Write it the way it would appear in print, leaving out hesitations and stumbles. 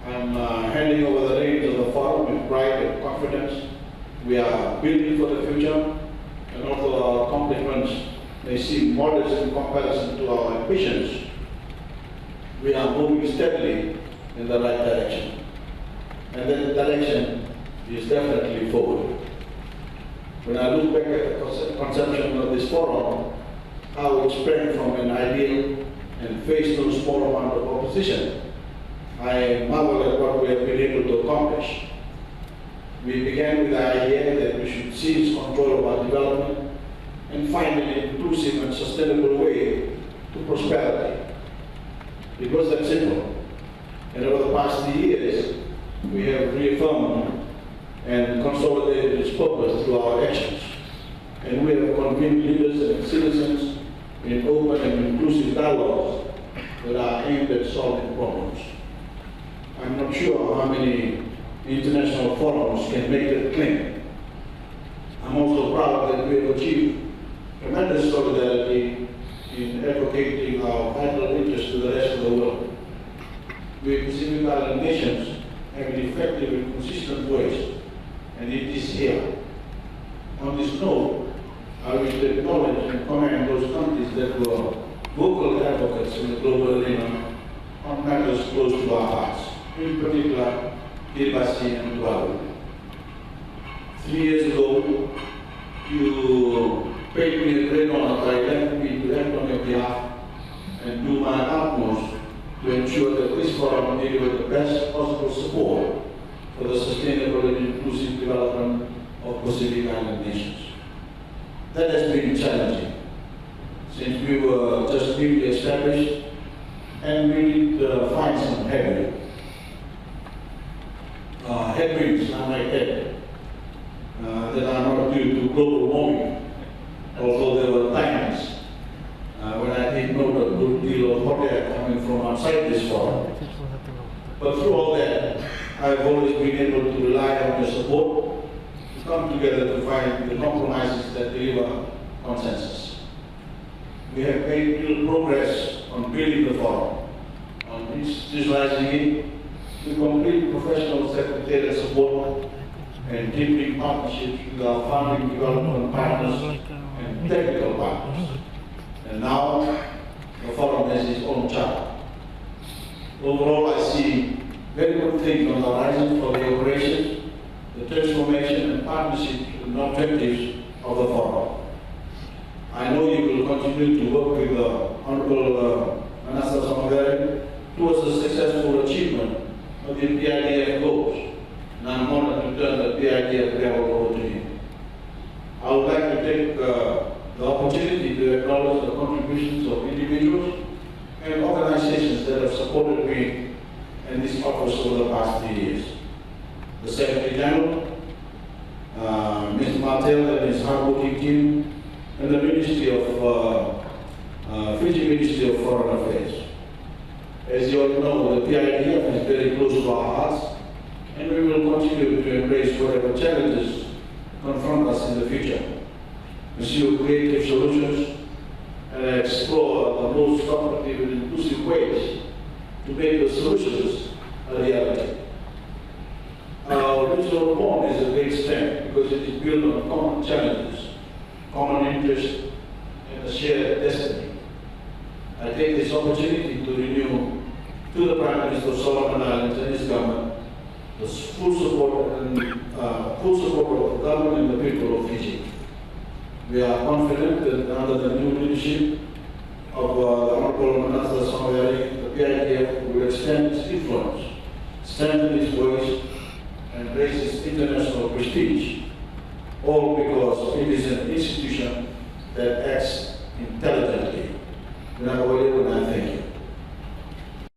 I'm handing over the reins of the forum with pride and confidence. We are building for the future, and although our accomplishments may seem modest in comparison to our ambitions, we are moving steadily in the right direction. And that direction is definitely forward. When I look back at the conception of this forum, how it sprang from an ideal and faced no small amount of opposition, I marvel at what we have been able to accomplish. We began with the idea that we should seize control of our development and find an inclusive and sustainable way to prosperity. It was that simple. And over the past 3 years, we have reaffirmed and consolidated its purpose through our actions. And we have convened leaders and citizens in open and inclusive dialogues that are aimed at solving problems. I'm not sure how many international forums can make that claim. I'm also proud that we have achieved tremendous solidarity in advocating our vital interests to the rest of the world. We Pacific Island nations have an effective and consistent voice, and it is here. On this note, I wish to acknowledge and commend those countries that were vocal advocates in the global arena on matters close to our hearts, in particular, Kiribati and Tuvalu. 3 years ago, you paid me a great honor by letting me to act on your behalf and do my utmost to ensure that this forum delivered the best possible support for the sustainable and inclusive development of Pacific Island nations. That has been challenging since we were just newly established, and we did find some headwinds, I might add, that are not due to global warming, although there were times when I did note a good deal of hot air coming from outside this forum. But through all that, I've always been able to rely on your support to come together to find the compromises that deliver consensus. We have made real progress on building the forum, on institutionalizing it, to complete professional secretarial support and deepening partnerships with our founding development partners and technical partners. And now, the forum has its own charter. Overall, I see very good things on the horizon for the operations, the transformation and partnership and objectives of the forum. I know you will continue to work with the Honorable Manasseh Sogavare towards the successful achievement of the PIDF goals, and I'm honored to turn the PIDF gavel over to him. I would like to take the opportunity to acknowledge the contributions of individuals and organizations that have supported me in this office over the past 3 years. The Secretary General, Mr. Martel and his hardworking team, and the Ministry of Fiji Ministry of Foreign Affairs. As you all know, the PIDF is very close to our hearts, and we will continue to embrace whatever challenges confront us in the future, pursue creative solutions, and explore the most cooperative and inclusive ways to make the solutions a reality. Our regional bond is a great strength because it is built on common challenges, common interests, and a shared destiny. I take this opportunity to renew to the Prime Minister of Solomon Islands and his government the full support of the government and the people of Fiji. We are confident that under the new leadership of the Honorable Manasseh Sogavare, the PIDF will extend its influence, strengthen its voice, and raise its international prestige, all because it is an institution that acts intelligently. And I thank you.